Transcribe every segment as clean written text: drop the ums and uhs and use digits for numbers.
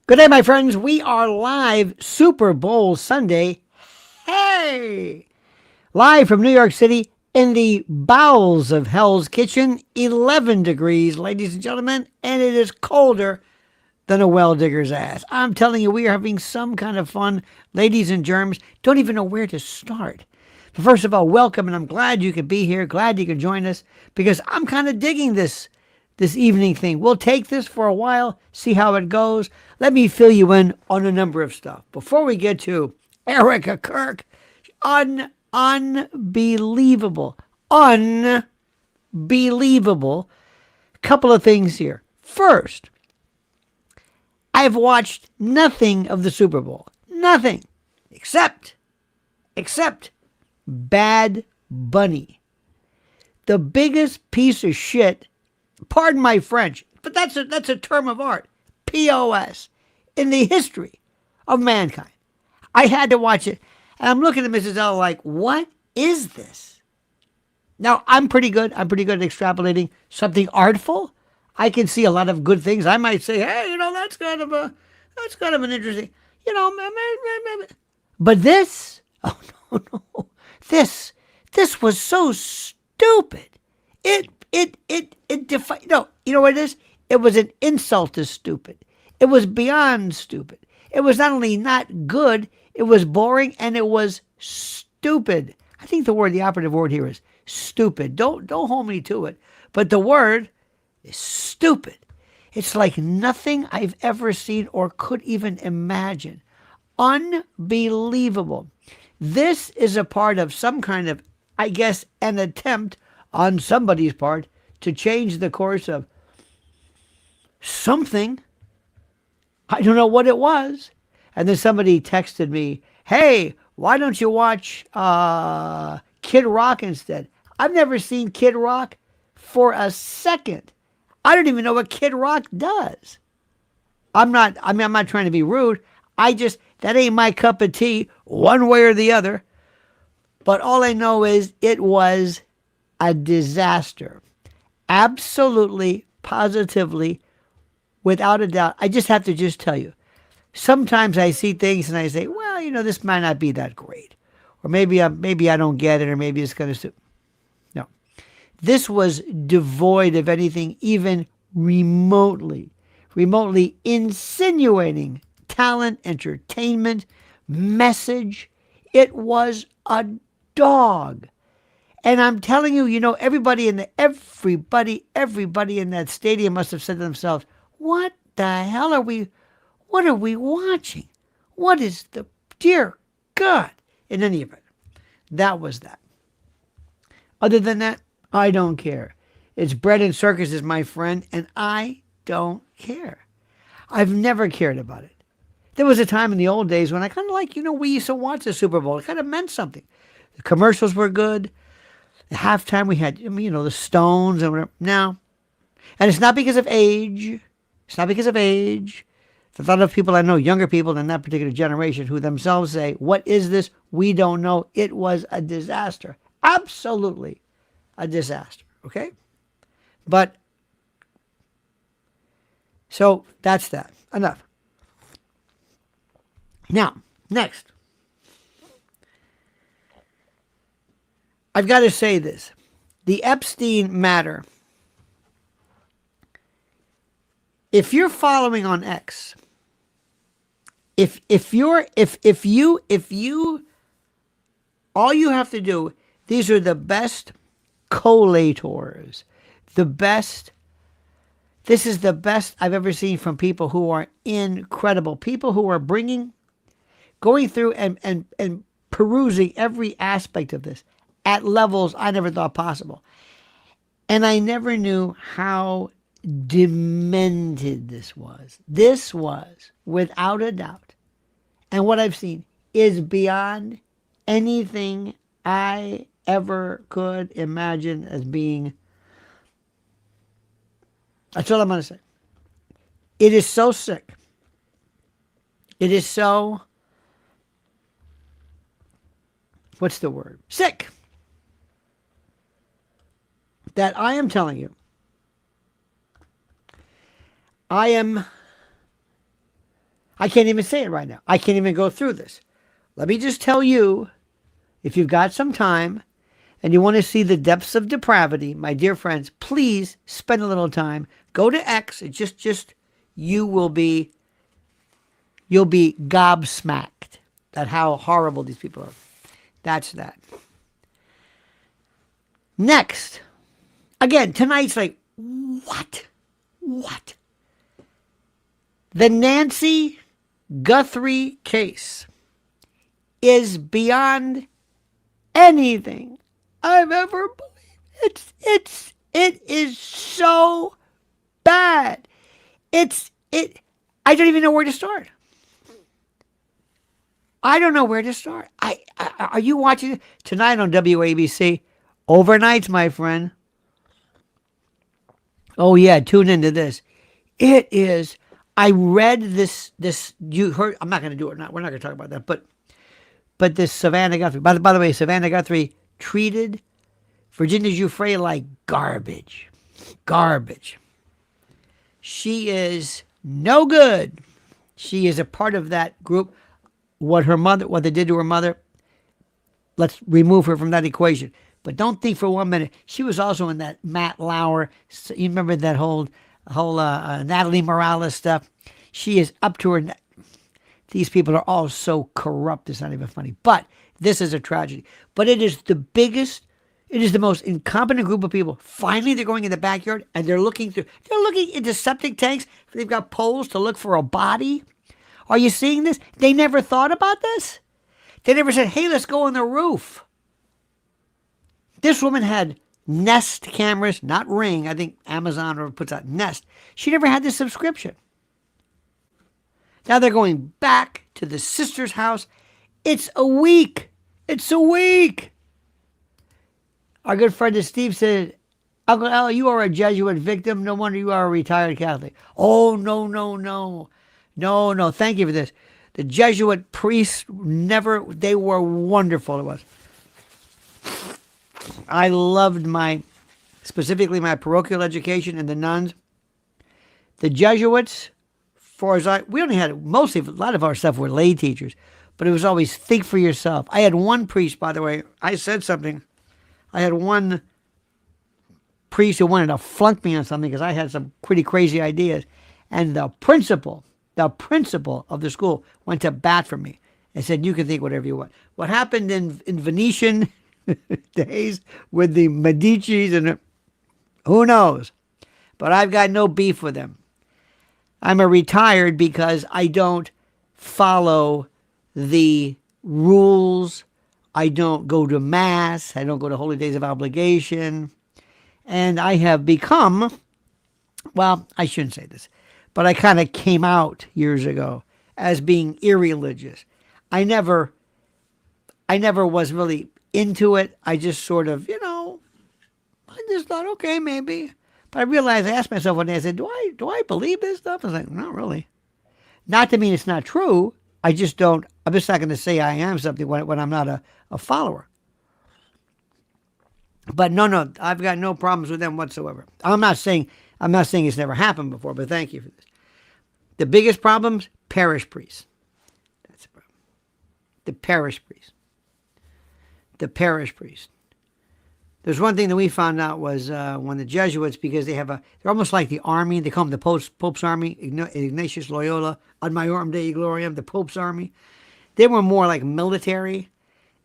Good day, my friends. We are live Super Bowl Sunday. Hey! Live from New York City in the bowels of Hell's Kitchen, 11 degrees, ladies and gentlemen, and it is colder than a well digger's ass. I'm telling you, we are having some kind of fun. Ladies and germs, don't even know where to start. But first of all, welcome, and I'm glad you could be here, glad you could join us, because I'm kind of digging this evening thing. We'll take this for a while, see how it goes. Let me fill you in on a number of stuff. Before we get to Erika Kirk, unbelievable. Unbelievable. Couple of things here. First, I've watched nothing of the Super Bowl. Nothing. Except Bad Bunny. The biggest piece of shit, pardon my French, but that's a term of art, POS, in the history of mankind. I had to watch it, and I'm looking at Mrs. L like, what is this? Now, I'm pretty good at extrapolating something artful. I can see a lot of good things. I might say, hey, that's kind of an interesting, maybe. But this, oh no, this was so stupid. It defied. No, you know what it is? It was an insult to stupid. It was beyond stupid. It was not only not good, it was boring, and it was stupid. I think the operative word here is stupid. Don't hold me to it. But the word is stupid. It's like nothing I've ever seen or could even imagine. Unbelievable. This is a part of some kind of, I guess, an attempt on somebody's part to change the course of something. I don't know what it was. And then somebody texted me, hey, why don't you watch Kid Rock instead? I've never seen Kid Rock for a second. I don't even know what Kid Rock does. I'm not trying to be rude. That ain't my cup of tea, one way or the other. But all I know is it was a disaster. Absolutely, positively, without a doubt. I just have to tell you. Sometimes I see things and I say, well, this might not be that great. Or maybe I don't get it, or maybe it's going to... No. This was devoid of anything even remotely insinuating talent, entertainment, message. It was a dog. And I'm telling you, everybody in that stadium must have said to themselves, what the hell what are we watching? What is the, dear God? In any event, that was that. Other than that, I don't care. It's bread and circuses, my friend, and I don't care. I've never cared about it. There was a time in the old days when I kind of we used to watch the Super Bowl. It kind of meant something. The commercials were good. At halftime, we had, the Stones and whatever. No. And it's not because of age. The thought of people I know, younger people than that particular generation, who themselves say, what is this? We don't know. It was a disaster. Absolutely a disaster. Okay? But, so that's that. Enough. Now, next. I've got to say this. The Epstein matter. If you're following on X, if you all you have to do, these are the best collators. This is the best I've ever seen from people who are incredible. People who are going through and perusing every aspect of this at levels I never thought possible. And I never knew how demented this was. This was, without a doubt, and what I've seen is beyond anything I ever could imagine as being. That's all I'm going to say. It is so sick. It is so, what's the word? Sick. That I am telling you, I am I can't even say it right now. I can't even go through this. Let me just tell you, if you've got some time and you want to see the depths of depravity, my dear friends, please spend a little time. Go to X. It just you'll be gobsmacked at how horrible these people are. That's that. Next. Again, tonight's like, what? What? The Nancy Guthrie case is beyond anything I've ever believed. It is so bad. I don't even know where to start. I don't know where to start. Are you watching it tonight on WABC? Overnights, my friend. Oh yeah, tune into this. It is. I read this. You heard? I'm not going to do it now. We're not going to talk about that. But this Savannah Guthrie. By the way, Savannah Guthrie treated Virginia Giuffre like garbage. Garbage. She is no good. She is a part of that group. What they did to her mother. Let's remove her from that equation. But don't think for 1 minute. She was also in that Matt Lauer. You remember that whole Natalie Morales stuff? She is up to her neck. These people are all so corrupt. It's not even funny. But this is a tragedy. But it is the biggest. It is the most incompetent group of people. Finally, they're going in the backyard and they're looking into septic tanks. They've got poles to look for a body. Are you seeing this? They never thought about this. They never said, "Hey, let's go on the roof." This woman had Nest cameras, not Ring. I think Amazon or puts out Nest. She never had this subscription. Now they're going back to the sister's house. It's a week. It's a week. Our good friend Steve said, "Uncle Al, you are a Jesuit victim. No wonder you are a retired Catholic." Oh, no. No. Thank you for this. The Jesuit priests they were wonderful. It was. I loved specifically my parochial education and the nuns. The Jesuits, we only had a lot of our stuff were lay teachers, but it was always think for yourself. I had one priest, by the way, I said something. I had one priest who wanted to flunk me on something because I had some pretty crazy ideas. And the principal of the school went to bat for me and said, "You can think whatever you want." What happened in Venetian days with the Medicis and who knows? But I've got no beef with them. I'm a retired because I don't follow the rules. I don't go to Mass. I don't go to Holy Days of Obligation. And I have become, well, I shouldn't say this, but I kind of came out years ago as being irreligious. I never was really into it. I just sort of, I just thought, okay, maybe. But I realized, I asked myself one day, I said, do I believe this stuff? I was like, not really. Not to mean it's not true. I'm just not going to say I am something when I'm not a follower. But no, I've got no problems with them whatsoever. I'm not saying it's never happened before, but thank you for this. The biggest problems, parish priests. That's the problem. The parish priest. There's one thing that we found out was when the Jesuits, because they're almost like the army. They call them the Pope's army, Ignatius Loyola, ad maiorem Dei gloriam, the Pope's army. They were more like military,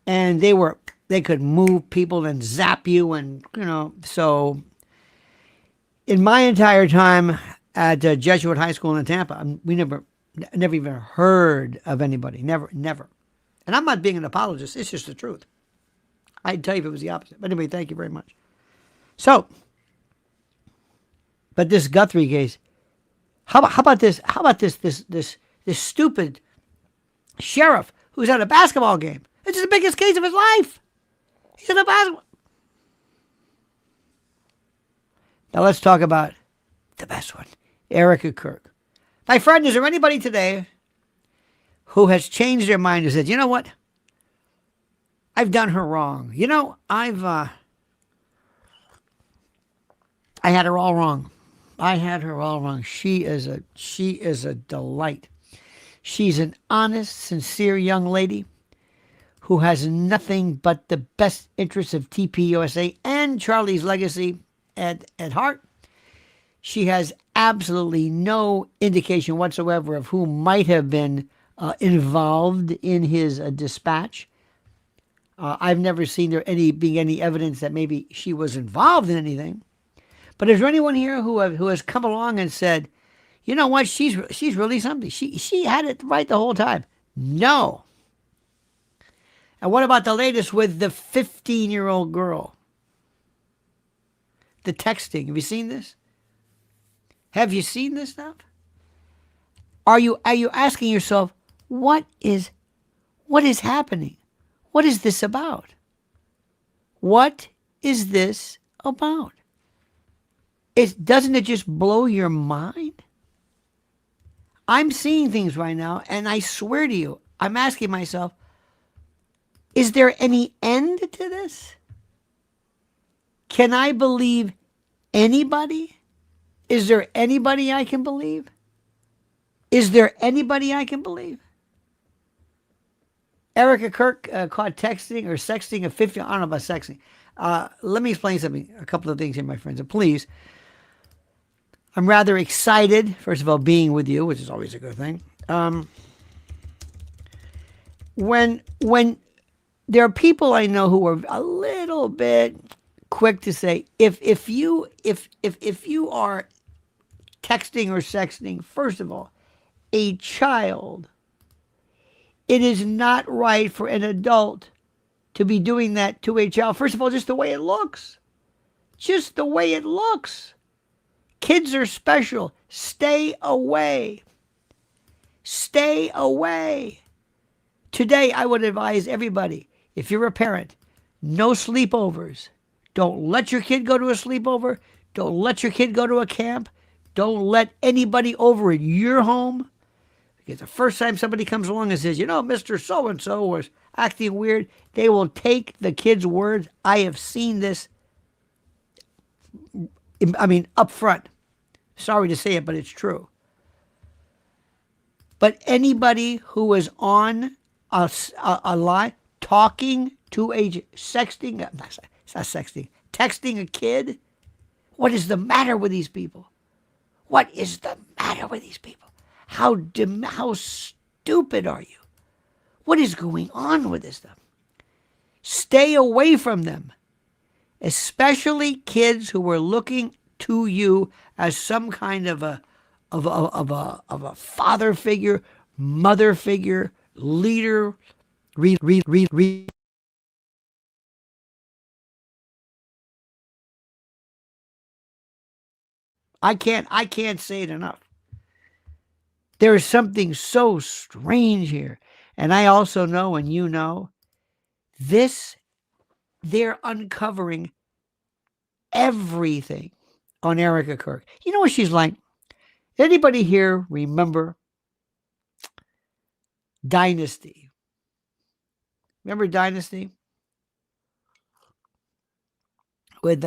and they could move people and zap you, and so in my entire time at Jesuit High School in Tampa, we never even heard of anybody, never. And I'm not being an apologist; it's just the truth. I'd tell you if it was the opposite. But anyway, thank you very much. So, but this Guthrie case, how about this? How about this stupid sheriff who's at a basketball game? This is the biggest case of his life. He's at a basketball. Now let's talk about the best one, Erika Kirk. My friend, is there anybody today who has changed their mind and said, you know what? I've done her wrong. I had her all wrong. She is a delight. She's an honest, sincere young lady who has nothing but the best interests of TPUSA and Charlie's legacy at heart. She has absolutely no indication whatsoever of who might have been involved in his dispatch. I've never seen there being any evidence that maybe she was involved in anything. But is there anyone here who has come along and said, you know what, she's really something. She had it right the whole time? No. And what about the latest with the 15-year-old girl? The texting. Have you seen this? Have you seen this stuff? Are you asking yourself, what is happening? What is this about? What is this about? Doesn't it just blow your mind? I'm seeing things right now, and I swear to you, I'm asking myself, is there any end to this? Can I believe anybody? Is there anybody I can believe? Is there anybody I can believe? Erika Kirk caught texting or sexting a 50. I don't know about sexting. Let me explain something. A couple of things here, my friends. And please, I'm rather excited, first of all, being with you, which is always a good thing. When there are people I know who are a little bit quick to say, if you are texting or sexting, first of all, a child, it is not right for an adult to be doing that to a child. First of all, just the way it looks. Just the way it looks. Kids are special. Stay away. Stay away. Today, I would advise everybody, if you're a parent, no sleepovers. Don't let your kid go to a sleepover. Don't let your kid go to a camp. Don't let anybody over at your home. Because the first time somebody comes along and says, you know, Mr. So-and-so was acting weird, they will take the kid's word. I have seen this, up front. Sorry to say it, but it's true. But anybody who is on a line, talking to texting a kid, what is the matter with these people? What is the matter with these people? How stupid are you? What is going on with this stuff? Stay away from them, especially kids who are looking to you as some kind of a father figure, mother figure, leader. I can't say it enough. There is something so strange here. And I also know, and you know, they're uncovering everything on Erika Kirk. You know what she's like? Anybody here remember Dynasty? Remember Dynasty? With,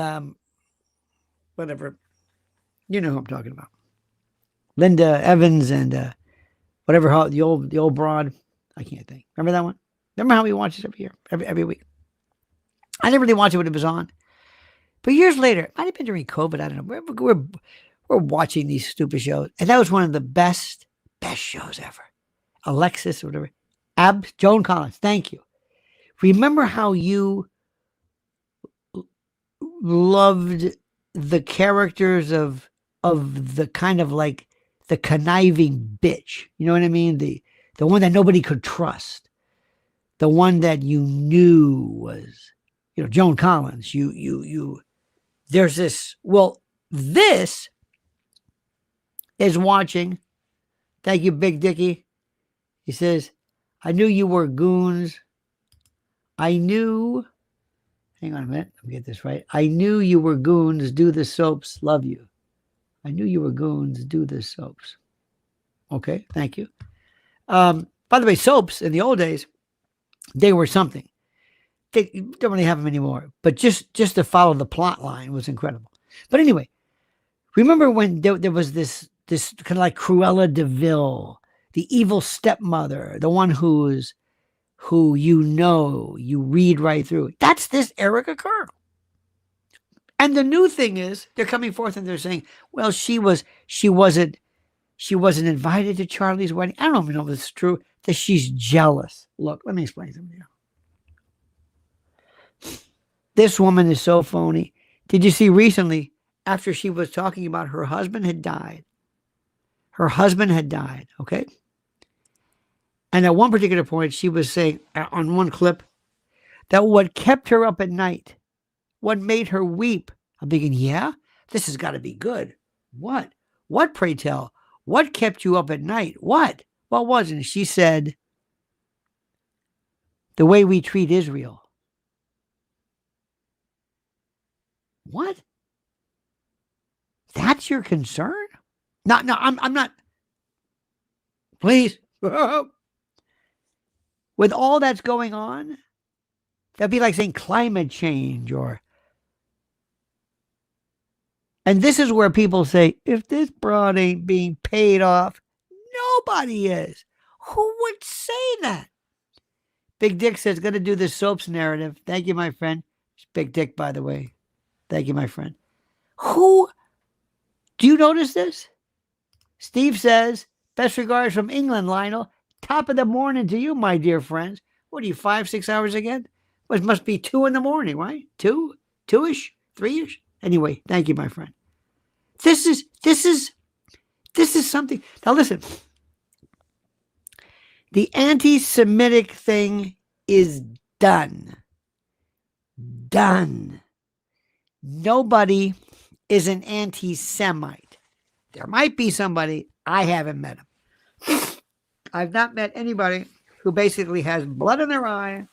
whatever. You know who I'm talking about. Linda Evans and whatever, the old broad. I can't think. Remember that one? Remember how we watched it every year, every week? I didn't really watch it when it was on. But years later, it might have been during COVID, I don't know. We're watching these stupid shows. And that was one of the best shows ever. Alexis or whatever. Joan Collins, thank you. Remember how you loved the characters of the kind of like the conniving bitch. You know what I mean? The one that nobody could trust. The one that you knew was, Joan Collins. There's this. Well, this is watching. Thank you, Big Dickie. He says, I knew you were goons. Hang on a minute. Let me get this right. I knew you were goons. Do the soaps. Love you. I knew you were goons. Do the soaps. Okay. Thank you. By the way, soaps in the old days, they were something. They don't really have them anymore. But just to follow the plot line was incredible. But anyway, remember when there was this kind of like Cruella de Vil, the evil stepmother, the one who you read right through. That's this Erika Kirk. And the new thing is, they're coming forth and they're saying, well, she wasn't invited to Charlie's wedding. I don't even know if it's true that she's jealous. Look, let me explain something to you. This woman is so phony. Did you see recently, after she was talking about her husband had died? Her husband had died, okay? And at one particular point, she was saying on one clip that what kept her up at night, what made her weep, I'm thinking, yeah, this has got to be good. What? What, pray tell? What kept you up at night? What? What wasn't? She said, the way we treat Israel. What? That's your concern? No, I'm not. Please. With all that's going on, that'd be like saying climate change or. And this is where people say, if this broad ain't being paid off, nobody is. Who would say that? Big Dick says, going to do this soaps narrative. Thank you, my friend. It's Big Dick, by the way. Thank you, my friend. Who? Do you notice this? Steve says, best regards from England, Lionel. Top of the morning to you, my dear friends. What are you, 5-6 hours again? Well, it must be 2 in the morning, right? 2-ish, 3-ish. Anyway, thank you, my friend. This is something. Now listen, the anti-Semitic thing is done. Done. Nobody is an anti-Semite. There might be somebody. I haven't met him. I've not met anybody who basically has blood in their eye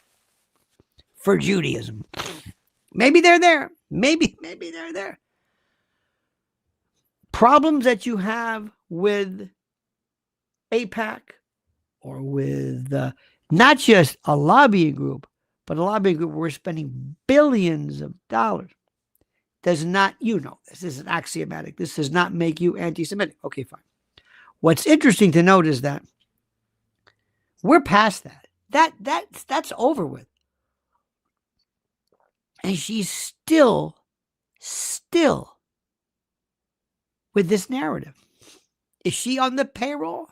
for Judaism. Maybe they're there. Maybe they're there. Problems that you have with AIPAC or with not just a lobbying group, but a lobbying group where we're spending billions of dollars does not, this is axiomatic. This does not make you anti-Semitic. Okay, fine. What's interesting to note is that we're past that. That's over with. And she's still with this narrative. Is she on the payroll?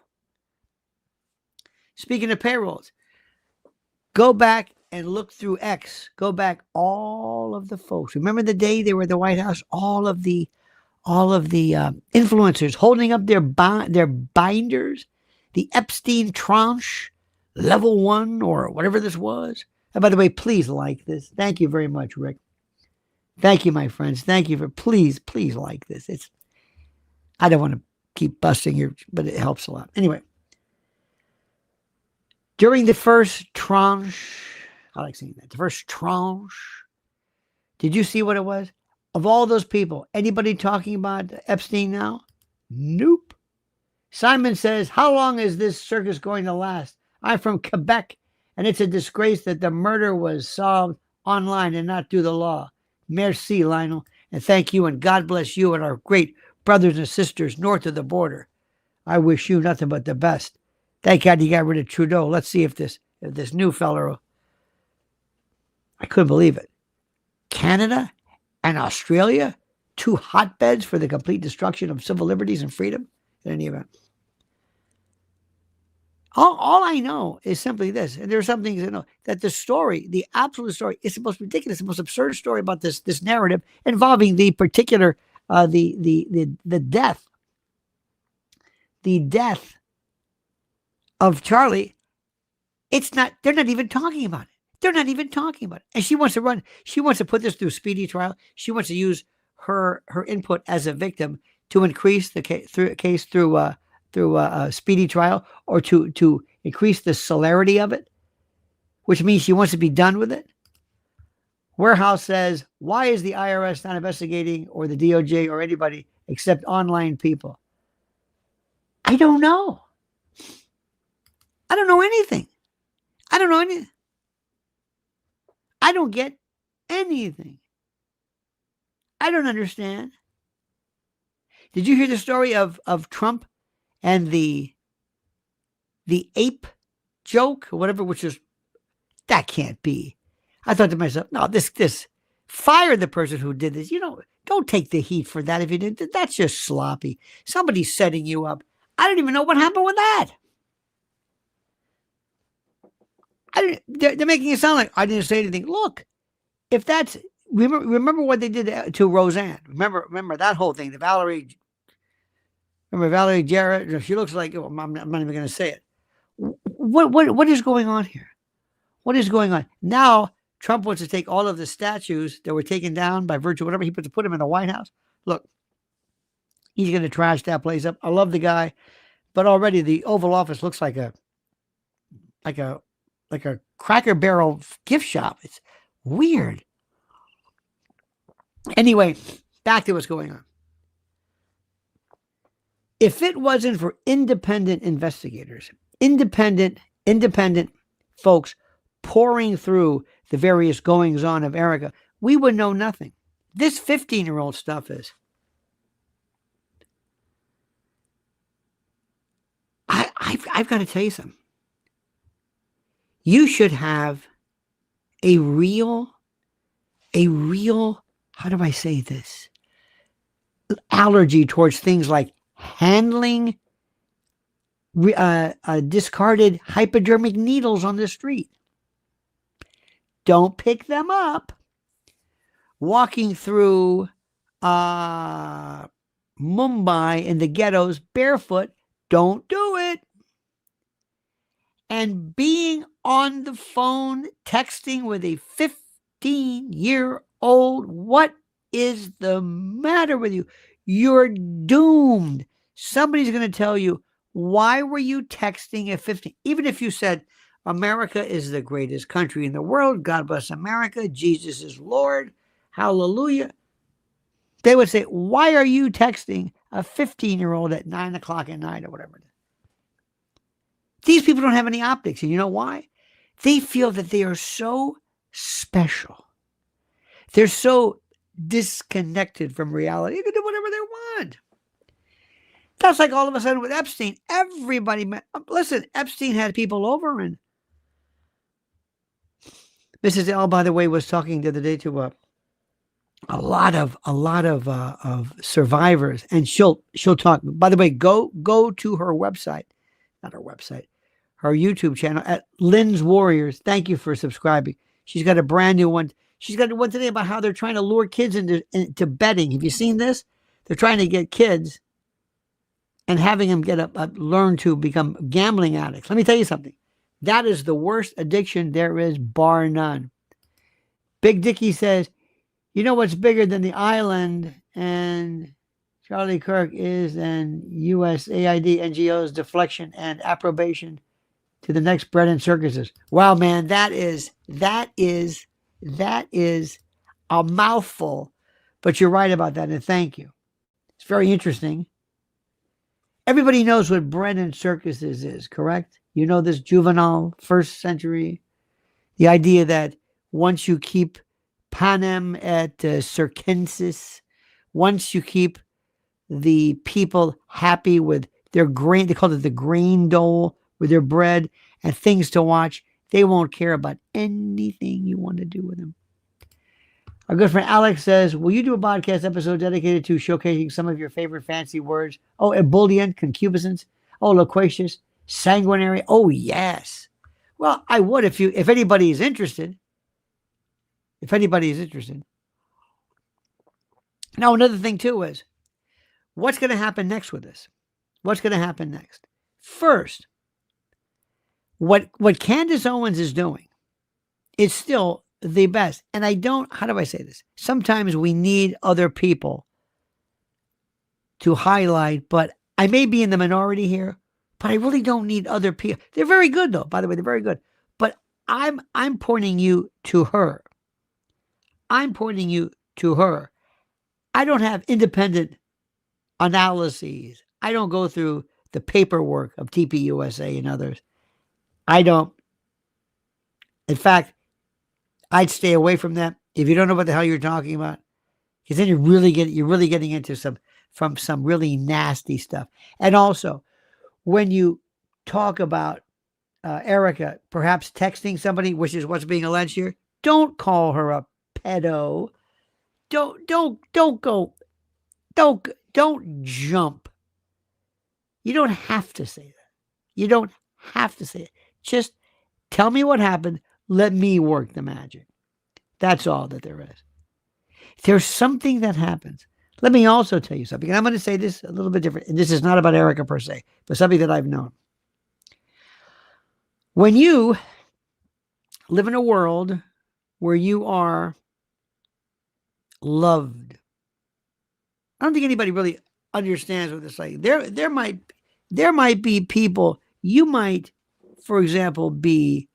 Speaking of payrolls, go back and look through X. Go back all of the folks. Remember the day they were at the White House? All of the influencers holding up their binders, the Epstein tranche, level 1 or whatever this was. And by the way, please like this. Thank you very much, Rick. Thank you, my friends. Thank you for please like this. I don't want to keep busting here, but it helps a lot. Anyway, during the first tranche, I like saying that, the first tranche, did you see what it was? Of all those people, anybody talking about Epstein now? Nope. Simon says, how long is this circus going to last? I'm from Quebec, and it's a disgrace that the murder was solved online and not through the law. Merci, Lionel, and thank you, and God bless you and our great brothers and sisters north of the border. I wish you nothing but the best. Thank God you got rid of Trudeau. Let's see if this new fella, I couldn't believe it. Canada and Australia, 2 hotbeds for the complete destruction of civil liberties and freedom in any event. All I know is simply this, and there are some things I know, that the story, the absolute story, is the most ridiculous, the most absurd story about this narrative involving the particular, the death of Charlie. They're not even talking about it. They're not even talking about it. And she wants to put this through speedy trial. She wants to use her input as a victim to increase the case through a speedy trial, or to increase the celerity of it, which means she wants to be done with it. Warehouse says, why is the IRS not investigating, or the DOJ, or anybody except online people? I don't know. I don't know anything. I don't know anything. I don't get anything. I don't understand. Did you hear the story of Trump and the the ape joke or whatever, which is, that can't be. I thought to myself, no, this, fire the person who did this. Don't take the heat for that if you did. That's just sloppy. Somebody's setting you up. I don't even know what happened with that. They're making it sound like I didn't say anything. Look, if that's, remember what they did to Roseanne. Remember that whole thing. Valerie Jarrett. She looks like, I'm not even going to say it. What is going on here? What is going on now? Trump wants to take all of the statues that were taken down by virtue of whatever he put to put them in the White House. Look, he's going to trash that place up. I love the guy, but already the Oval Office looks like a Cracker Barrel gift shop. It's weird. Anyway, back to what's going on. If it wasn't for independent investigators, independent folks pouring through the various goings on of Erika, we would know nothing. This 15-year-old stuff is, I've got to tell you something. You should have a real, how do I say this? Allergy towards things like handling discarded hypodermic needles on the street. Don't pick them up. Walking through Mumbai in the ghettos barefoot, don't do it. And being on the phone, texting with a 15-year-old, what is the matter with you? You're doomed. Somebody's going to tell you, why were you texting at 15? Even if you said, America is the greatest country in the world. God bless America. Jesus is Lord. Hallelujah. They would say, why are you texting a 15-year-old at 9 o'clock at night or whatever it is? These people don't have any optics. And you know why? They feel that they are so special. They're so disconnected from reality. They can do whatever they want. That's like all of a sudden with Epstein. Everybody, listen, Epstein had people over, and Mrs. L, by the way, was talking the other day to a lot of survivors, and she'll talk. By the way, go to her website, not her website, her YouTube channel at Lynn's Warriors. Thank you for subscribing. She's got a brand new one. She's got one today about how they're trying to lure kids into betting. Have you seen this? They're trying to get kids and having them learn to become gambling addicts. Let me tell you something. That is the worst addiction there is, bar none. Big Dickie says, you know what's bigger than the island and Charlie Kirk is an USAID NGO's deflection and approbation to the next bread and circuses. Wow, man, that is a mouthful, but you're right about that, and thank you. It's very interesting. Everybody knows what bread and circuses is, correct? You know this juvenile, first century. The idea that once you keep panem et circenses, once you keep the people happy with their grain, they call it the grain dole, with their bread and things to watch, they won't care about anything you want to do with them. Our good friend Alex says, will you do a podcast episode dedicated to showcasing some of your favorite fancy words? Oh, ebullient, concupiscence. Oh, loquacious, sanguinary. Oh, yes. Well, I would if anybody is interested. If anybody is interested. Now, another thing, too, is what's going to happen next with this? What's going to happen next? First, what Candace Owens is doing is still the best. And how do I say this? Sometimes we need other people to highlight, but I may be in the minority here, but I really don't need other people. They're very good, though. By the way, they're very good. But I'm pointing you to her. I'm pointing you to her. I don't have independent analyses. I don't go through the paperwork of TPUSA and others. I don't. In fact, I'd stay away from that if you don't know what the hell you're talking about, because then you're really getting into some really nasty stuff. And also, when you talk about Erika perhaps texting somebody, which is what's being alleged here, don't call her a pedo. Don't go. Don't jump. You don't have to say that. You don't have to say it. Just tell me what happened. Let me work the magic. That's all that there is. There's something that happens. Let me also tell you something. And I'm going to say this a little bit different. And this is not about Erika per se, but something that I've known. When you live in a world where you are loved, I don't think anybody really understands what it's like. There might be people, you might, for example, be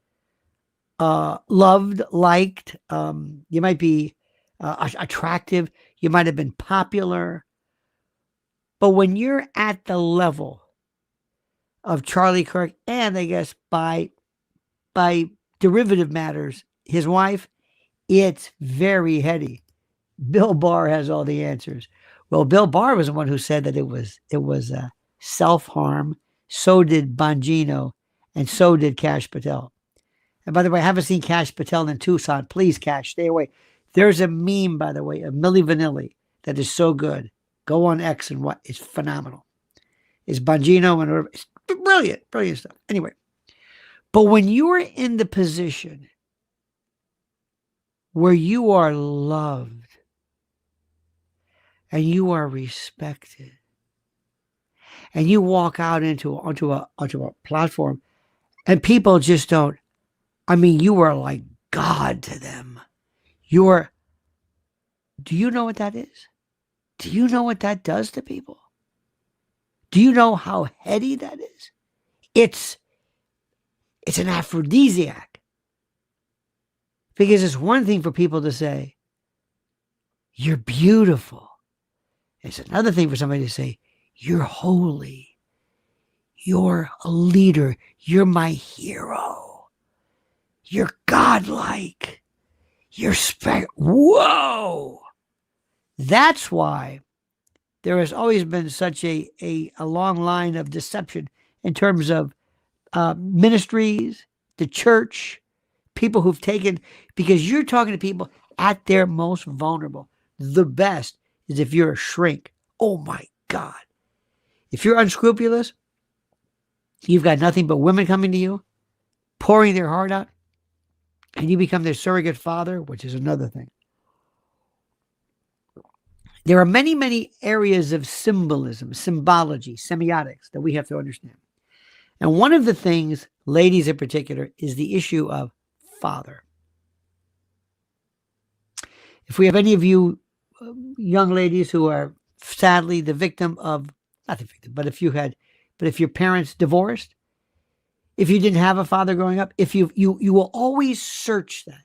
loved, liked. You might be attractive. You might have been popular. But when you're at the level of Charlie Kirk, and I guess by derivative matters, his wife, it's very heady. Bill Barr has all the answers. Well, Bill Barr was the one who said that it was self-harm. So did Bongino, and so did Kash Patel. And by the way, I haven't seen Kash Patel in Tucson. Please, Kash, stay away. There's a meme, by the way, of Milli Vanilli that is so good. Go on X and what? It's phenomenal. It's Bongino and it's brilliant stuff. Anyway, but when you're in the position where you are loved and you are respected, and you walk out onto a platform, and people just don't. I mean, you are like God to them. Do you know what that is? Do you know what that does to people? Do you know how heady that is? It's an aphrodisiac. Because it's one thing for people to say, you're beautiful. It's another thing for somebody to say, you're holy. You're a leader. You're my hero. You're godlike. You're whoa. That's why there has always been such a long line of deception in terms of ministries, the church, people who've taken, because you're talking to people at their most vulnerable. The best is if you're a shrink. Oh my God. If you're unscrupulous, you've got nothing but women coming to you, pouring their heart out, and you become their surrogate father, which is another thing. There are many, many areas of symbolism, symbology, semiotics that we have to understand. And one of the things, ladies in particular, is the issue of father. If we have any of you young ladies who are sadly the victim of, not the victim, but if your parents divorced, if you didn't have a father growing up, if you will always search that.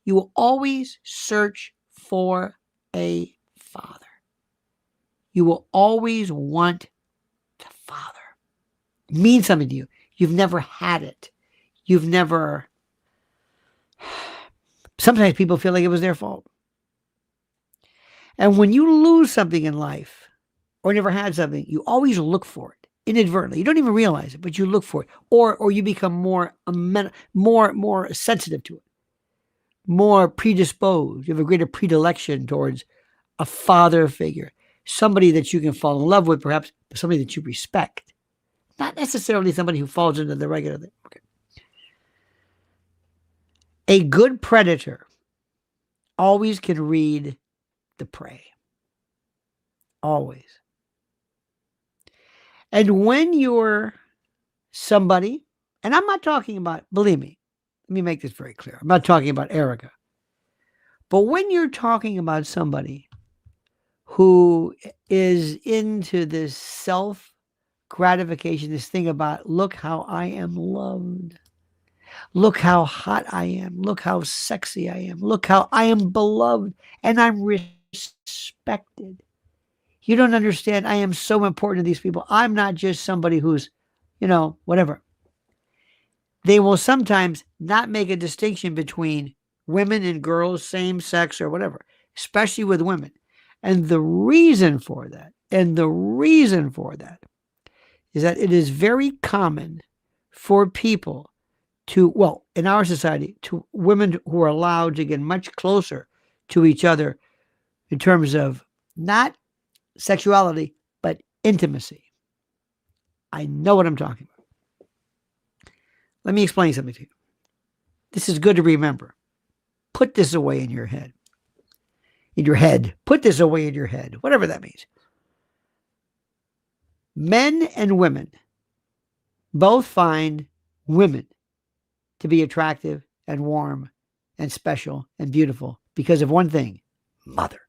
You will always search for a father. You will always want the father. It means something to you. You've never had it. Sometimes people feel like it was their fault. And when you lose something in life or never had something, you always look for it inadvertently. You don't even realize it, but you look for it. Or you become more sensitive to it, more predisposed. You have a greater predilection towards a father figure, somebody that you can fall in love with, perhaps, but somebody that you respect. Not necessarily somebody who falls into the regular thing. Okay. A good predator always can read the prey. Always. And when you're somebody, and I'm not talking about, believe me, let me make this very clear. I'm not talking about Erika. But when you're talking about somebody who is into this self-gratification, this thing about, look how I am loved. Look how hot I am. Look how sexy I am. Look how I am beloved and I'm respected. You don't understand. I am so important to these people. I'm not just somebody who's, whatever. They will sometimes not make a distinction between women and girls, same sex or whatever, especially with women. And the reason for that is that it is very common for people to, well, in our society, to women who are allowed to get much closer to each other in terms of not sexuality, but intimacy. I know what I'm talking about. Let me explain something to you. This is good to remember. Put this away in your head. In your head. Put this away in your head. Whatever that means. Men and women both find women to be attractive and warm and special and beautiful because of one thing: mother.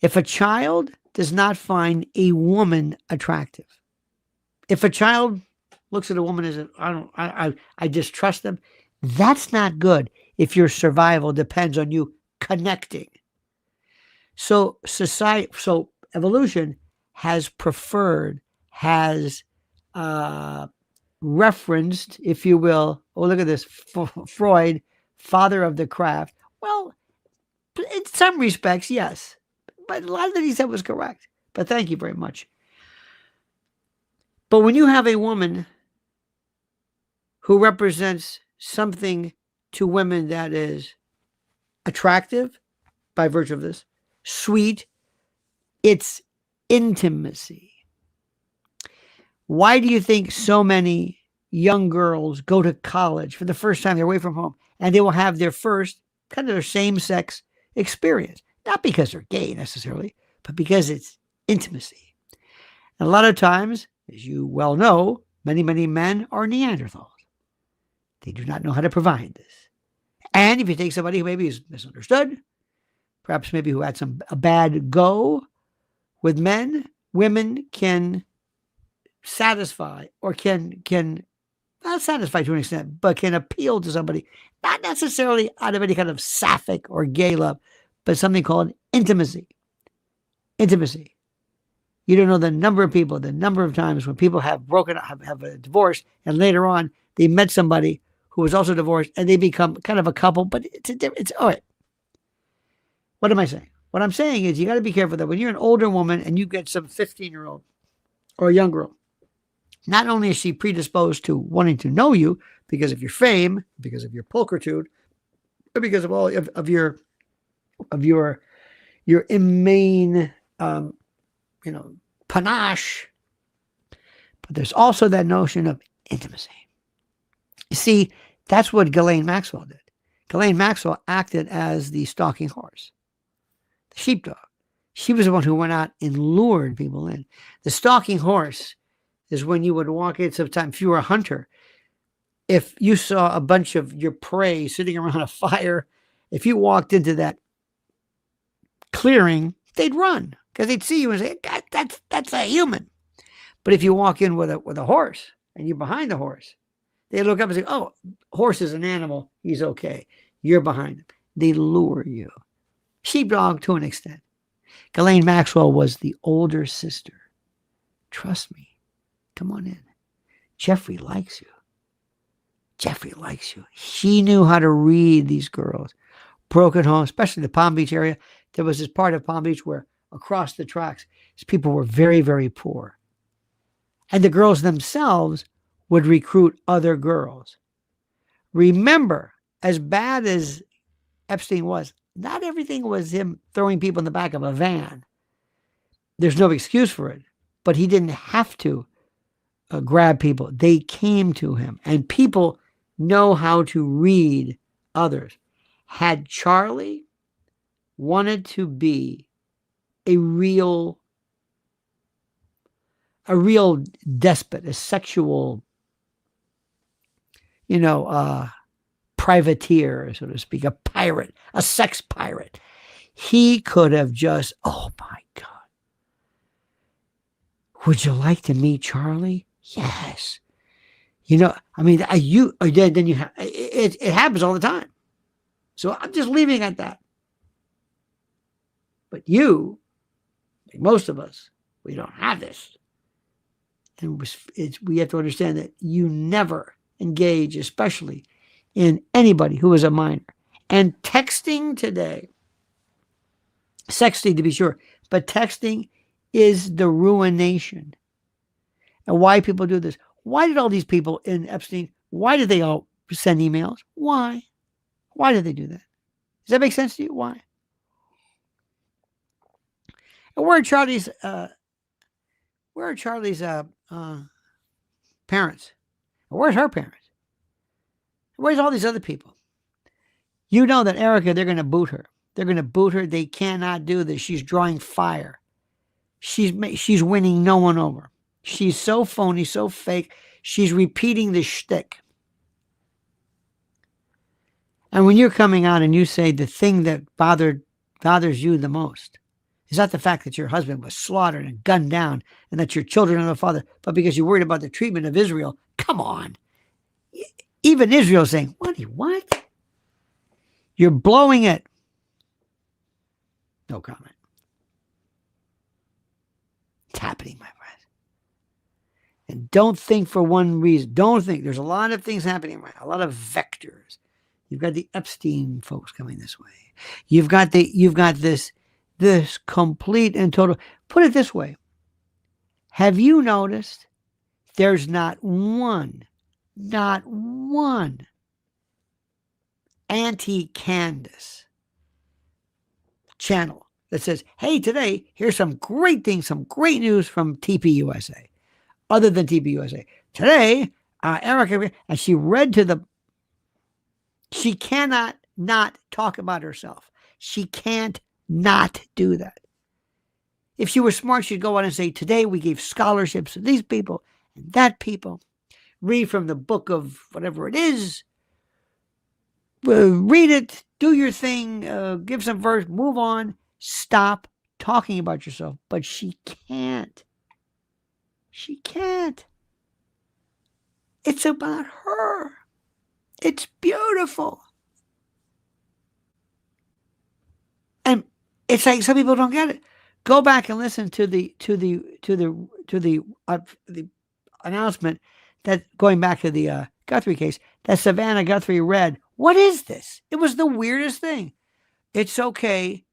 If a child does not find a woman attractive, if a child looks at a woman as I distrust them, that's not good if your survival depends on you connecting. So evolution has preferred, has referenced, if you will, oh, look at this, Freud, father of the craft. Well, in some respects, yes. But a lot of that he said was correct. But thank you very much. But when you have a woman who represents something to women that is attractive by virtue of this, sweet, it's intimacy. Why do you think so many young girls go to college for the first time? They're away from home and they will have their first kind of their same-sex experience. Not because they're gay necessarily, but because it's intimacy. And a lot of times, as you well know, many, many men are Neanderthals. They do not know how to provide this. And if you take somebody who maybe is misunderstood, perhaps maybe who had a bad go with men, women can satisfy or can not satisfy to an extent, but can appeal to somebody, not necessarily out of any kind of sapphic or gay love, but something called intimacy. Intimacy. You don't know the number of people, the number of times when people have broken up, have a divorce, and later on they met somebody who was also divorced, and they become kind of a couple. But it's all right. What am I saying? What I'm saying is you got to be careful that when you're an older woman and you get some 15-year-old or a young girl, not only is she predisposed to wanting to know you because of your fame, because of your pulchritude, but because of all of your inane, panache, but there's also that notion of intimacy. You see, that's what Ghislaine Maxwell did. Ghislaine Maxwell acted as the stalking horse, the sheepdog. She was the one who went out and lured people in. The stalking horse is when you would walk in sometime, if you were a hunter, if you saw a bunch of your prey sitting around a fire, if you walked into that clearing, they'd run because they'd see you and say, God, that's a human. But if you walk in with a horse and you're behind the horse, they look up and say, oh, horse is an animal. He's okay. You're behind him. They lure you. Sheepdog to an extent. Ghislaine Maxwell was the older sister. Trust me. Come on in. Jeffrey likes you. Jeffrey likes you. She knew how to read these girls. Broken home, especially the Palm Beach area. There was this part of Palm Beach where across the tracks, these people were very, very poor. And the girls themselves would recruit other girls. Remember, as bad as Epstein was, not everything was him throwing people in the back of a van. There's no excuse for it, but he didn't have to grab people. They came to him, and people know how to read others. Had Charlie wanted to be a real despot, a sexual, privateer, so to speak, a pirate, a sex pirate, he could have just, oh my God. Would you like to meet Charlie? Yes. Then you have, it happens all the time. So I'm just leaving it at that. But you, like most of us, we don't have this. And we have to understand that you never engage, especially in anybody who is a minor. And texting today, sexting to be sure, but texting is the ruination. And why people do this? Why did all these people in Epstein, why did they all send emails? Why? Why did they do that? Does that make sense to you? Why? And where are Charlie's parents? Where's her parents? Where's all these other people? You know that Erika, they're going to boot her. They're going to boot her. They cannot do this. She's drawing fire. She's winning no one over. She's so phony, so fake. She's repeating the shtick. And when you're coming out and you say the thing that bothers you the most is not the fact that your husband was slaughtered and gunned down and that your children are the father, but because you're worried about the treatment of Israel, come on. Even Israel's saying, what? You're blowing it. No comment. It's happening, my friend. And don't think for one reason. Don't think. There's a lot of things happening right now, a lot of vectors. You've got the Epstein folks coming this way. You've got this complete and total. Put it this way. Have you noticed there's not one anti-Candace channel that says, hey, today, here's some great things, some great news from TPUSA, other than TPUSA. Today, Erika, and she cannot not talk about herself. She can't not do that. If she were smart, she'd go on and say, today we gave scholarships to these people and that people. Read from the book of whatever it is. Read it, do your thing, give some verse, move on. Stop talking about yourself. But she can't. She can't. It's about her. It's beautiful. And it's like some people don't get it. Go back and listen to the announcement that going back to the Guthrie case that Savannah Guthrie read. What is this? It was the weirdest thing. It's okay.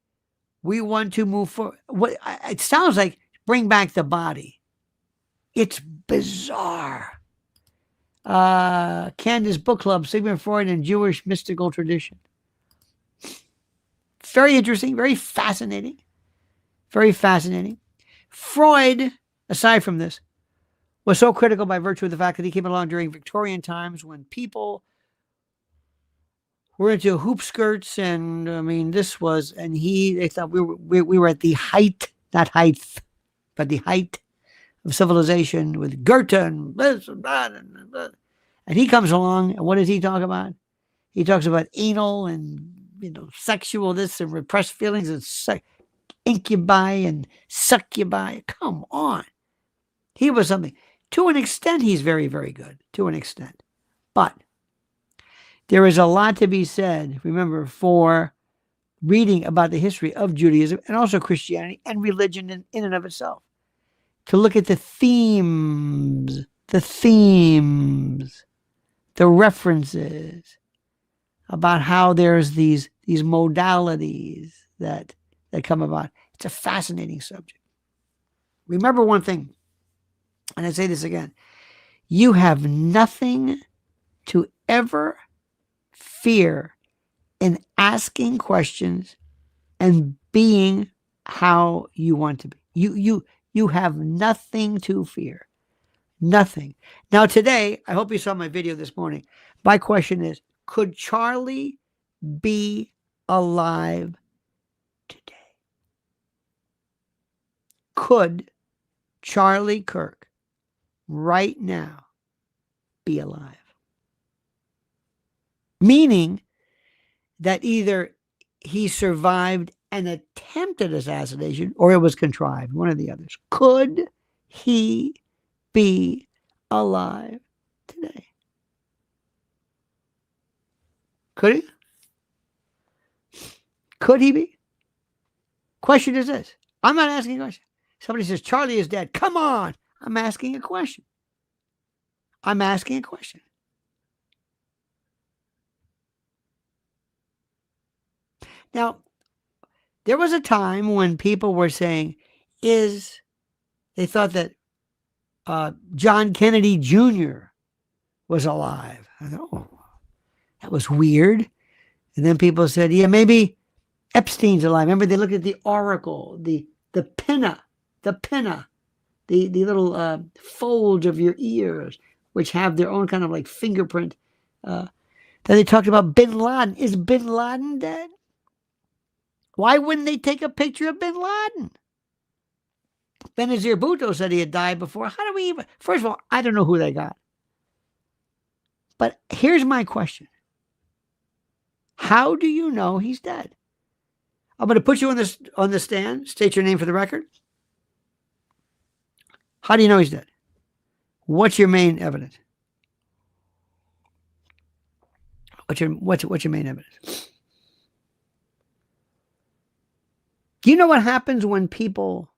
We want to move forward. It sounds like bring back the body. It's bizarre. Candace Book Club, Sigmund Freud and Jewish mystical tradition. Very interesting, very fascinating. Very fascinating. Freud, aside from this, was so critical by virtue of the fact that he came along during Victorian times when people were into hoop skirts, and I mean, they thought we were at the height, not height, but the height of civilization with Goethe and this and that and that. And he comes along, and what does he talk about? He talks about anal and sexual this and repressed feelings and incubi and succubi. Come on, he was something. To an extent, he's very, very good. To an extent, but there is a lot to be said, remember, for reading about the history of Judaism and also Christianity and religion in and of itself. To look at the themes, the references about how there's these modalities that come about. It's a fascinating subject. Remember one thing, and I say this again, you have nothing to ever fear in asking questions and being how you want to be. You have nothing to fear. Nothing. Now today, I hope you saw my video this morning. My question is, could Charlie be alive today? Could Charlie Kirk right now be alive? Meaning that either he survived an attempted assassination or it was contrived, one of the others. Could he be alive today? Could he? Could he be? Question is this. I'm not asking a question. Somebody says, Charlie is dead. Come on. I'm asking a question. I'm asking a question. Now, there was a time when people were saying, they thought that John Kennedy Jr. was alive. I thought, oh, that was weird. And then people said, yeah, maybe Epstein's alive. Remember, they looked at the oracle, the pinna, the little folds of your ears, which have their own kind of like fingerprint. Then they talked about Bin Laden. Is Bin Laden dead? Why wouldn't they take a picture of Bin Laden? Benazir Bhutto said he had died before. How do we even? First of all, I don't know who they got. But here's my question. How do you know he's dead? I'm going to put you on the stand. State your name for the record. How do you know he's dead? What's your main evidence? What's your main evidence? Do you know what happens when people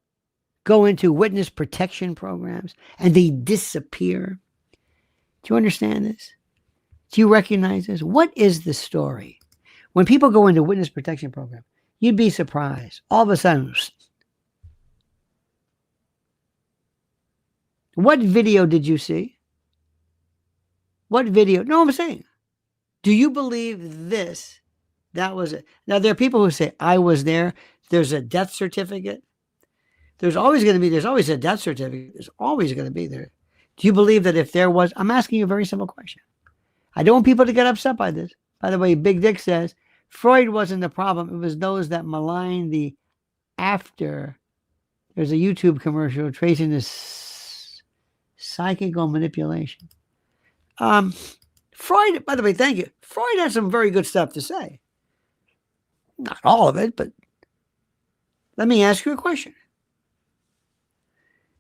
go into witness protection programs and they disappear? Do you understand this? Do you recognize this? What is the story? When people go into witness protection program, you'd be surprised. All of a sudden, what video did you see? What video? No, I'm saying, do you believe this? That was it. Now, there are people who say, I was there. There's a death certificate. There's always a death certificate. There's always going to be there. Do you believe that if there was, I'm asking you a very simple question. I don't want people to get upset by this. By the way, Big Dick says, Freud wasn't the problem. It was those that malign the after. There's a YouTube commercial tracing this psychical manipulation. Freud, by the way, thank you. Freud has some very good stuff to say. Not all of it, but let me ask you a question.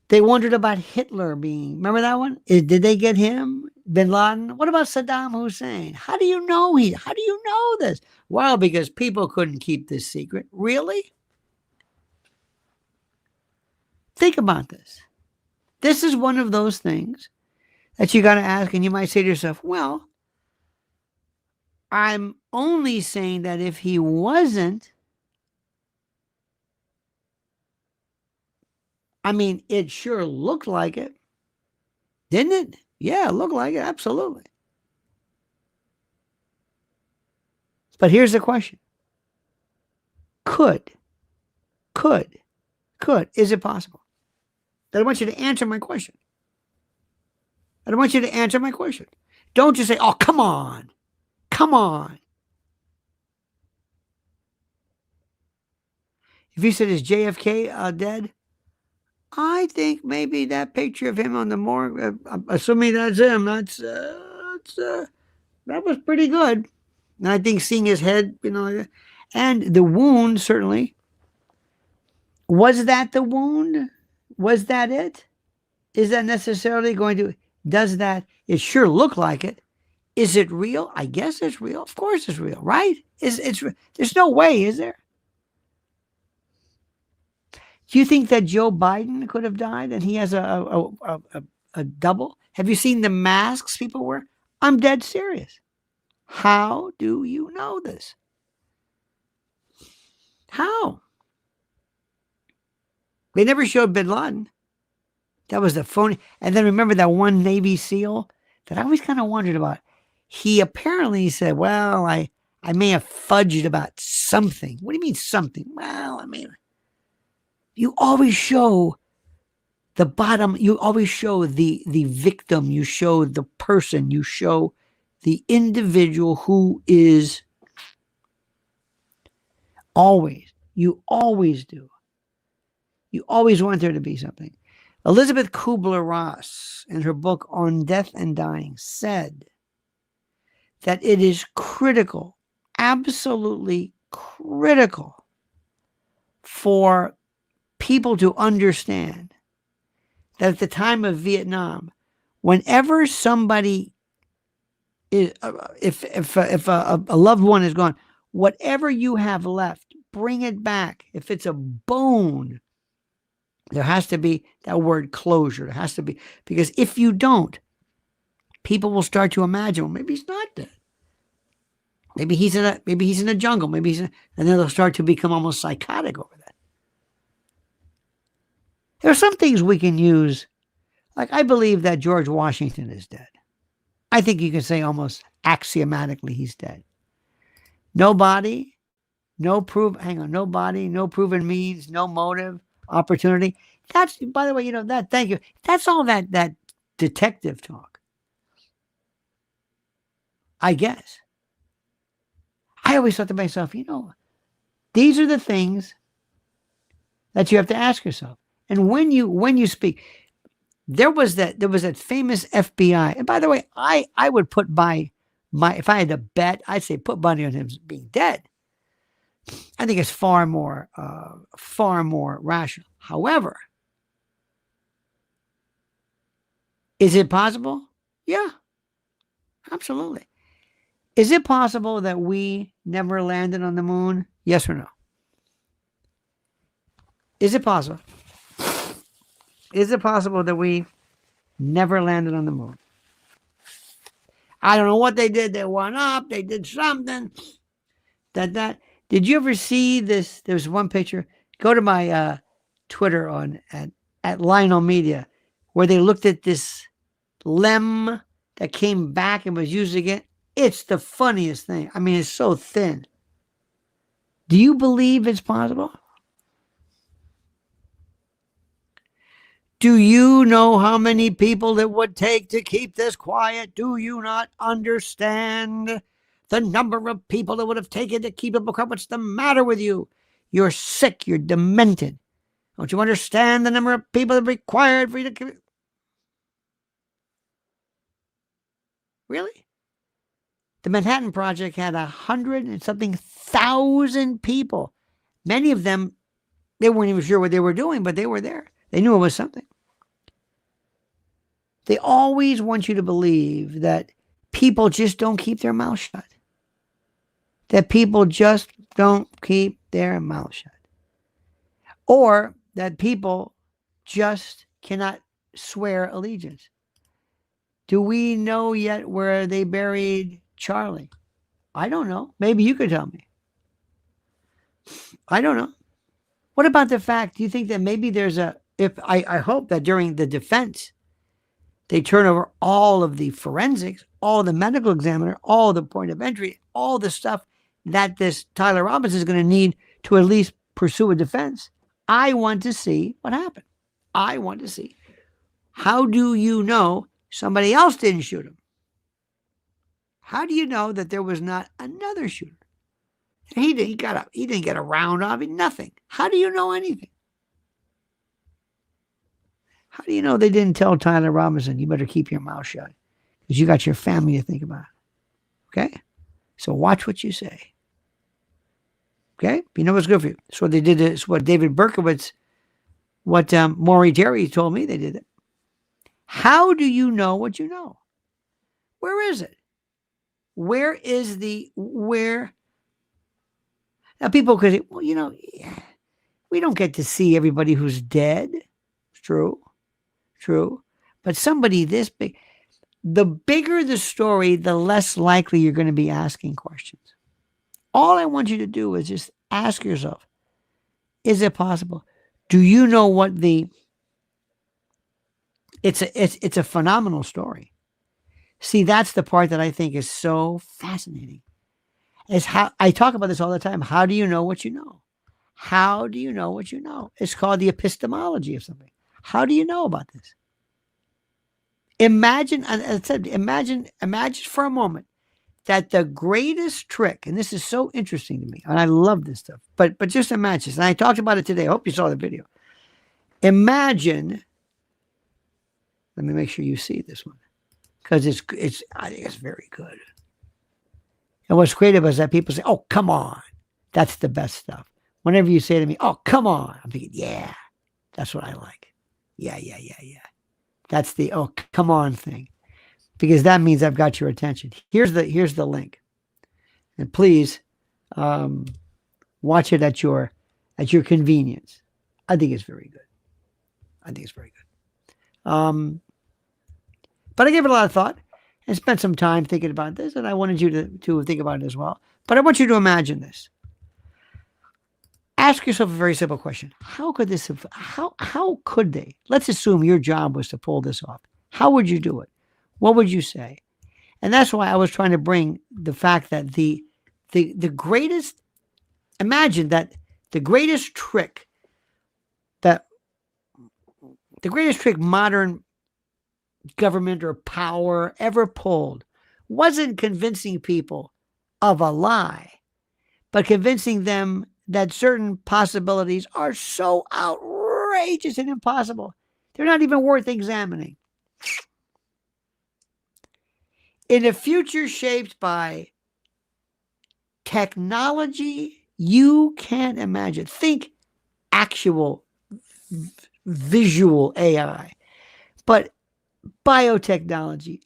They wondered about Hitler being, remember that one? Did they get him? Bin Laden? What about Saddam Hussein? How do you know this? Well, because people couldn't keep this secret. Really? Think about this. This is one of those things that you got to ask, and you might say to yourself, well, I'm only saying that if he wasn't, I mean, it sure looked like it. Didn't it? Yeah, it looked like it. Absolutely. But here's the question. Could. Is it possible? I want you to answer my question. Don't just say, oh, come on. If you said, is JFK dead? I think maybe that picture of him on the morgue, assuming that's him, that was pretty good. And I think seeing his head, and the wound, certainly. Was that the wound? Was that it? Is that necessarily going to, it sure look like it. Is it real? I guess it's real. Of course it's real, right? There's no way, is there? Do you think that Joe Biden could have died and he has a double? Have you seen the masks people wear? I'm dead serious. How do you know this? How? They never showed Bin Laden. That was the phony. And then remember that one Navy SEAL that I always kind of wondered about. He apparently said, well, I may have fudged about something. What do you mean something? Well, I mean, you always show the bottom. You always show the victim. You show the person. You show the individual who is always. You always do. You always want there to be something. Elizabeth Kubler-Ross, in her book On Death and Dying, said that it is critical, absolutely critical, for people to understand that at the time of Vietnam, whenever somebody is, if a loved one is gone, whatever you have left, bring it back. If it's a bone, there has to be that word closure. There has to be, because if you don't, people will start to imagine, well, maybe he's not dead. Maybe he's in a jungle. And then they'll start to become almost psychotic over that. There are some things we can use Like, I believe that George Washington is dead. I think you can say almost axiomatically he's dead. No body, no proof. Hang on, no body, no proven means, no motive, opportunity. That's, by the way, you know that. Thank you. That's all that detective talk. I guess. I always thought to myself, you know, these are the things that you have to ask yourself. And when you speak, there was that famous FBI. And by the way, I would put my if I had to bet, I'd say put money on him being dead. I think it's far more rational. However, is it possible? Yeah, absolutely. Is it possible that we never landed on the moon? Yes or no? Is it possible? Is it possible that we never landed on the moon? I don't know what they did. They went up. They did something. That. Did you ever see this? There's one picture. Go to my Twitter at Lionel Media, where they looked at this lem that came back and was used again. It's the funniest thing. I mean, it's so thin. Do you believe it's possible? Do you know how many people it would take to keep this quiet? Do you not understand the number of people it would have taken to keep it quiet? What's the matter with you? You're sick. You're demented. Don't you understand the number of people that required for you to... Really? The Manhattan Project had 100 and something thousand people. Many of them, they weren't even sure what they were doing, but they were there. They knew it was something. They always want you to believe that people just don't keep their mouth shut. That people just don't keep their mouth shut. Or that people just cannot swear allegiance. Do we know yet where they buried Charlie? I don't know. Maybe you could tell me. I don't know. What about the fact, do you think that maybe there's I hope that during the defense, they turn over all of the forensics, all the medical examiner, all the point of entry, all the stuff that this Tyler Robinson is going to need to at least pursue a defense. I want to see what happened. I want to see. How do you know somebody else didn't shoot him? How do you know that there was not another shooter? He didn't get a round off it, nothing. How do you know anything? How do you know they didn't tell Tyler Robinson, you better keep your mouth shut because you got your family to think about? Okay? So watch what you say. Okay? You know what's good for you. It's what they did. It's what David Berkowitz, what Maury Terry told me they did it. How do you know what you know? Where is it? Where is where? Now people could say, well, you know, we don't get to see everybody who's dead. It's true. True. But somebody this big, the bigger the story, the less likely you're going to be asking questions. All I want you to do is just ask yourself, is it possible? Do you know what it's a phenomenal story. See, that's the part that I think is so fascinating. Is how I talk about this all the time. How do you know what you know? How do you know what you know? It's called the epistemology of something. How do you know about this? Imagine, as I said, imagine for a moment that the greatest trick, and this is so interesting to me, and I love this stuff, but just imagine, and I talked about it today. I hope you saw the video. Imagine, let me make sure you see this one, because I think it's very good. And what's great about it is that people say, oh, come on. That's the best stuff. Whenever you say to me, oh, come on, I'm thinking, yeah, that's what I like. Yeah. That's the, oh, come on thing. Because that means I've got your attention. Here's the link. And please watch it at your convenience. I think it's very good. But I gave it a lot of thought and spent some time thinking about this, and I wanted you to think about it as well. But I want you to imagine this. Ask yourself a very simple question. How could this have, how could they? Let's assume your job was to pull this off. How would you do it? What would you say? And that's why I was trying to bring the fact that the greatest, imagine that the greatest trick modern government or power ever pulled wasn't convincing people of a lie, but convincing them that certain possibilities are so outrageous and impossible, they're not even worth examining. In a future shaped by technology you can't imagine, think actual visual AI, but biotechnology,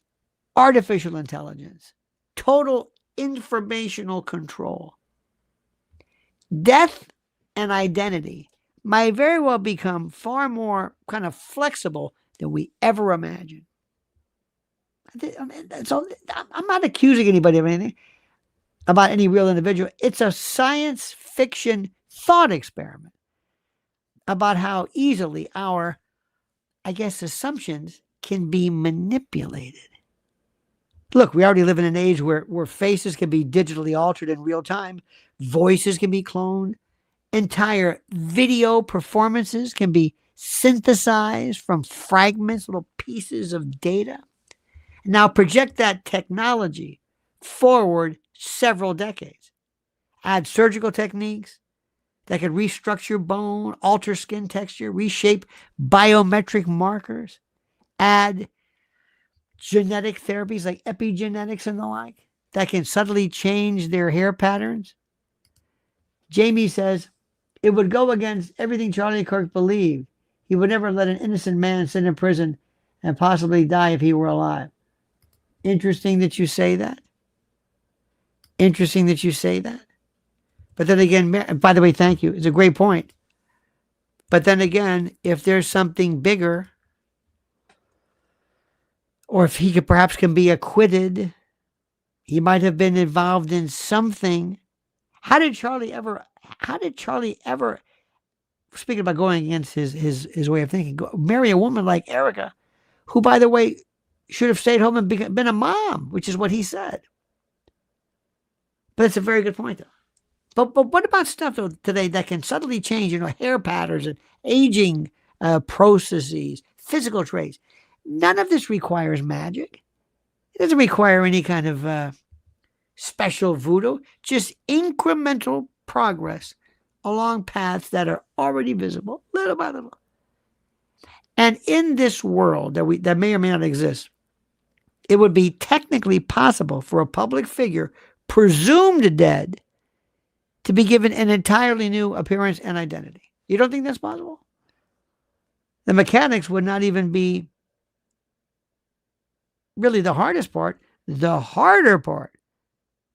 artificial intelligence, total informational control, death and identity might very well become far more kind of flexible than we ever imagined. I'm not accusing anybody of anything about any real individual. It's a science fiction thought experiment about how easily our, I guess, assumptions can be manipulated. Look, we already live in an age where faces can be digitally altered in real time, voices can be cloned, entire video performances can be synthesized from fragments, little pieces of data. Now project that technology forward several decades. Add surgical techniques that could restructure bone, alter skin texture, reshape biometric markers, add genetic therapies like epigenetics and the like that can subtly change their hair patterns. Jamie says, it would go against everything Charlie Kirk believed. He would never let an innocent man sit in prison and possibly die if he were alive. Interesting that you say that. Interesting that you say that. But then again, by the way, thank you. It's a great point. But then again, if there's something bigger, or if he perhaps can be acquitted, he might have been involved in something. How did Charlie ever, speaking about going against his way of thinking, marry a woman like Erika, who, by the way, should have stayed home and been a mom, which is what he said. But it's a very good point, though. But what about stuff today that can subtly change, hair patterns and aging processes, physical traits? None of this requires magic. It doesn't require any kind of special voodoo, just incremental progress along paths that are already visible, little by little. And in this world that may or may not exist, it would be technically possible for a public figure presumed dead to be given an entirely new appearance and identity. You don't think that's possible? The mechanics would not even be really the hardest part. The harder part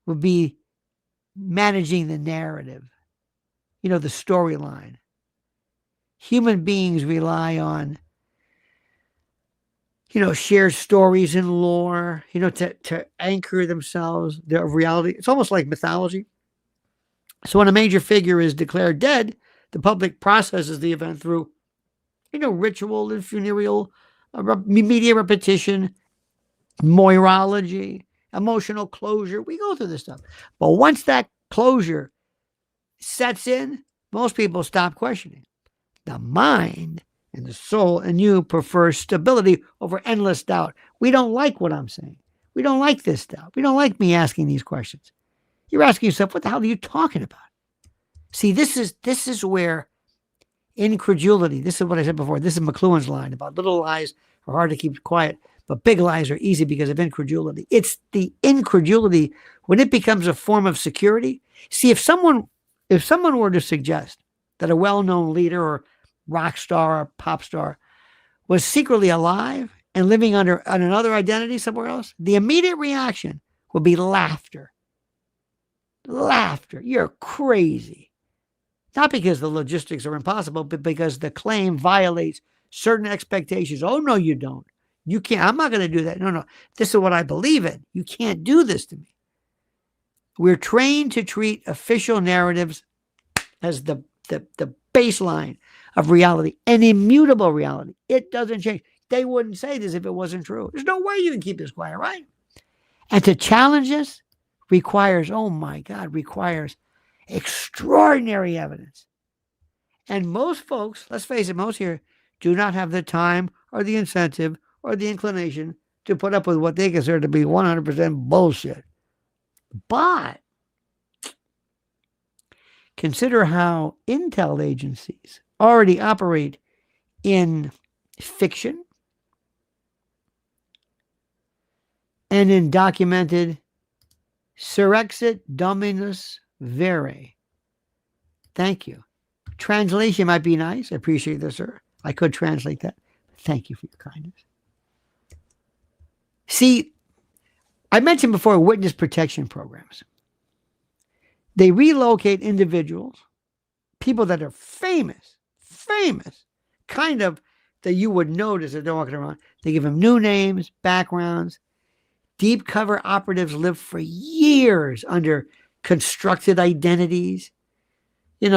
would be managing the narrative, the storyline. Human beings rely on, shared stories and lore, to anchor themselves, their reality. It's almost like mythology. So when a major figure is declared dead, the public processes the event through, ritual and funereal media repetition, moirology, emotional closure. We go through this stuff. But once that closure sets in, most people stop questioning. The mind and the soul and you prefer stability over endless doubt. We don't like what I'm saying. We don't like this doubt. We don't like me asking these questions. You're asking yourself, what the hell are you talking about? See, this is where incredulity, this is what I said before, this is McLuhan's line about little lies are hard to keep quiet, but big lies are easy because of incredulity. It's the incredulity when it becomes a form of security. See, if someone were to suggest that a well-known leader or rock star or pop star was secretly alive and living under another identity somewhere else, the immediate reaction would be laughter. Laughter. You're crazy. Not because the logistics are impossible, but because the claim violates certain expectations. Oh, no, you don't. You can't. I'm not going to do that. No. This is what I believe in. You can't do this to me. We're trained to treat official narratives as the the baseline of reality, an immutable reality. It doesn't change. They wouldn't say this if it wasn't true. There's no way you can keep this quiet, right? And to challenge this requires, oh my God, requires extraordinary evidence. And most folks, let's face it, most here do not have the time or the incentive or the inclination to put up with what they consider to be 100% bullshit. But consider how intel agencies already operate in fiction and in documented surrexit dominus vere. Thank you. Translation might be nice. I appreciate this, sir. I could translate that. Thank you for your kindness. See, I mentioned before witness protection programs. They relocate individuals, people that are famous, kind of that you would notice if they're walking around. They give them new names, backgrounds. Deep cover operatives live for years under constructed identities,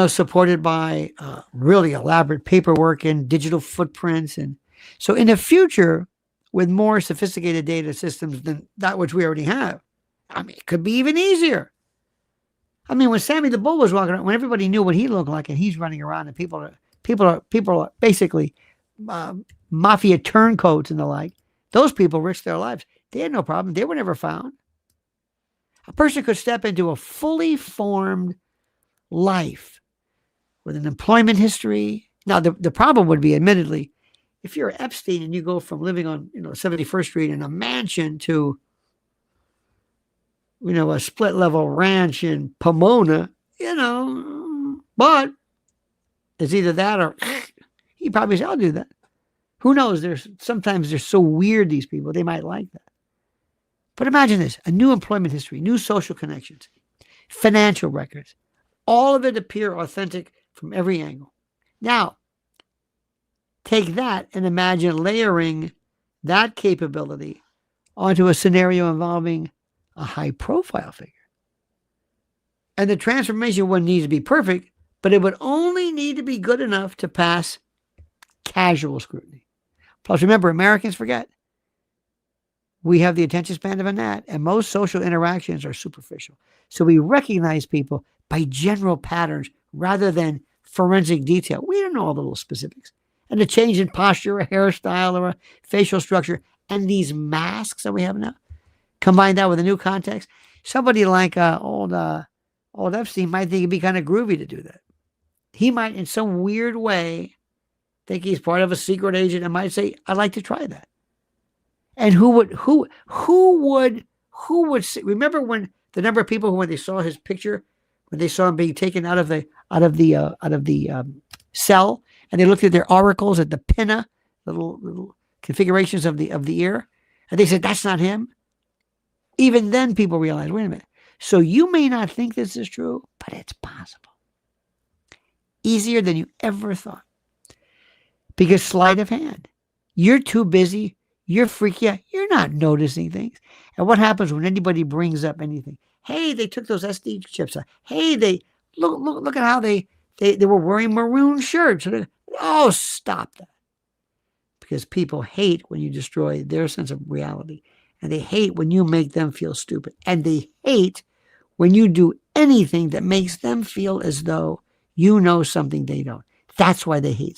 supported by really elaborate paperwork and digital footprints. And so in the future, with more sophisticated data systems than that which we already have, it could be even easier. When Sammy the Bull was walking around, when everybody knew what he looked like and he's running around and people are basically mafia turncoats and the like, those people risked their lives. They had no problem. They were never found. A person could step into a fully formed life with an employment history. Now, the problem would be, admittedly, if you're Epstein and you go from living on 71st Street in a mansion to a split level ranch in Pomona, but it's either that or he probably said, I'll do that. Who knows? Sometimes they're so weird, these people, they might like that. But imagine this, a new employment history, new social connections, financial records, all of it appear authentic from every angle. Now, take that and imagine layering that capability onto a scenario involving a high-profile figure. And the transformation wouldn't need to be perfect, but it would only need to be good enough to pass casual scrutiny. Plus, remember, Americans forget. We have the attention span of a gnat, and most social interactions are superficial. So we recognize people by general patterns rather than forensic detail. We don't know all the little specifics. And a change in posture, a hairstyle, or a facial structure, and these masks that we have now, combine that with a new context. Somebody like old Epstein might think it'd be kind of groovy to do that. He might, in some weird way, think he's part of a secret agent and might say, I'd like to try that. And who would see, remember when the number of people who, when they saw his picture, when they saw him being taken out of the cell, and they looked at their oracles at the pinna, the little configurations of the ear, and they said, that's not him. Even then people realized, wait a minute. So you may not think this is true, but it's possible. Easier than you ever thought. Because sleight of hand. You're too busy. You're freaky out. You're not noticing things. And what happens when anybody brings up anything? Hey, they took those SD chips out. Hey, they look at how they were wearing maroon shirts. Oh, stop that. Because people hate when you destroy their sense of reality. And they hate when you make them feel stupid. And they hate when you do anything that makes them feel as though you know something they don't. That's why they hate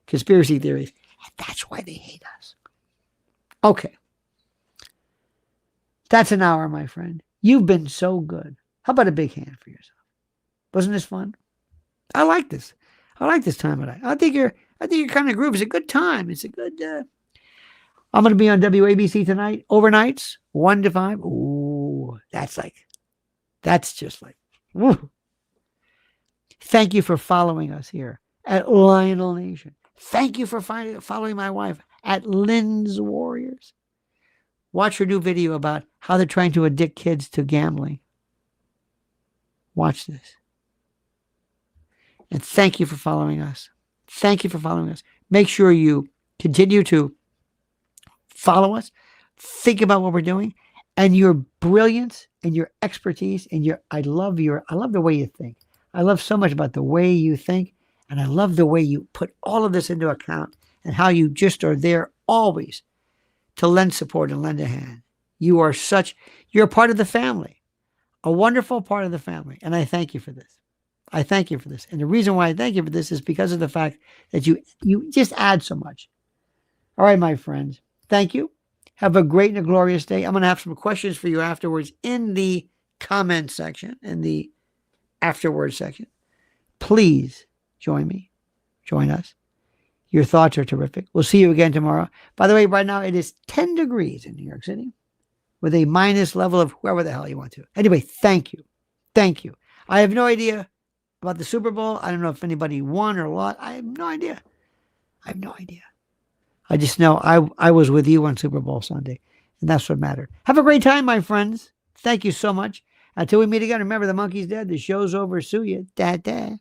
conspiracy theories. And that's why they hate us. Okay. That's an hour, my friend. You've been so good. How about a big hand for yourself? Wasn't this fun? I like this. I like this time of night. I think you're kind of groove. It's a good time. It's a good. I'm going to be on WABC tonight, overnights, 1 to 5. Ooh, that's just like. Woo. Thank you for following us here at Lionel Nation. Thank you for following my wife at Lynn's Warriors. Watch her new video about how they're trying to addict kids to gambling. Watch this. And thank you for following us. Thank you for following us. Make sure you continue to follow us. Think about what we're doing. And your brilliance and your expertise and I love the way you think. I love so much about the way you think, and I love the way you put all of this into account and how you just are there always to lend support and lend a hand. You're a part of the family, a wonderful part of the family, and I thank you for this. I thank you for this. And the reason why I thank you for this is because of the fact that you just add so much. All right, my friends, thank you. Have a great and a glorious day. I'm going to have some questions for you afterwards in the comment section, in the afterwards section. Please join me. Join us. Your thoughts are terrific. We'll see you again tomorrow. By the way, right now it is 10 degrees in New York City with a minus level of whoever the hell you want to. Anyway, thank you. Thank you. I have no idea about the Super Bowl. I don't know if anybody won or lost. I have no idea. I just know I was with you on Super Bowl Sunday, and that's what mattered. Have a great time, my friends. Thank you so much. Until we meet again, remember the monkey's dead. The show's over. Sue you. Da-da.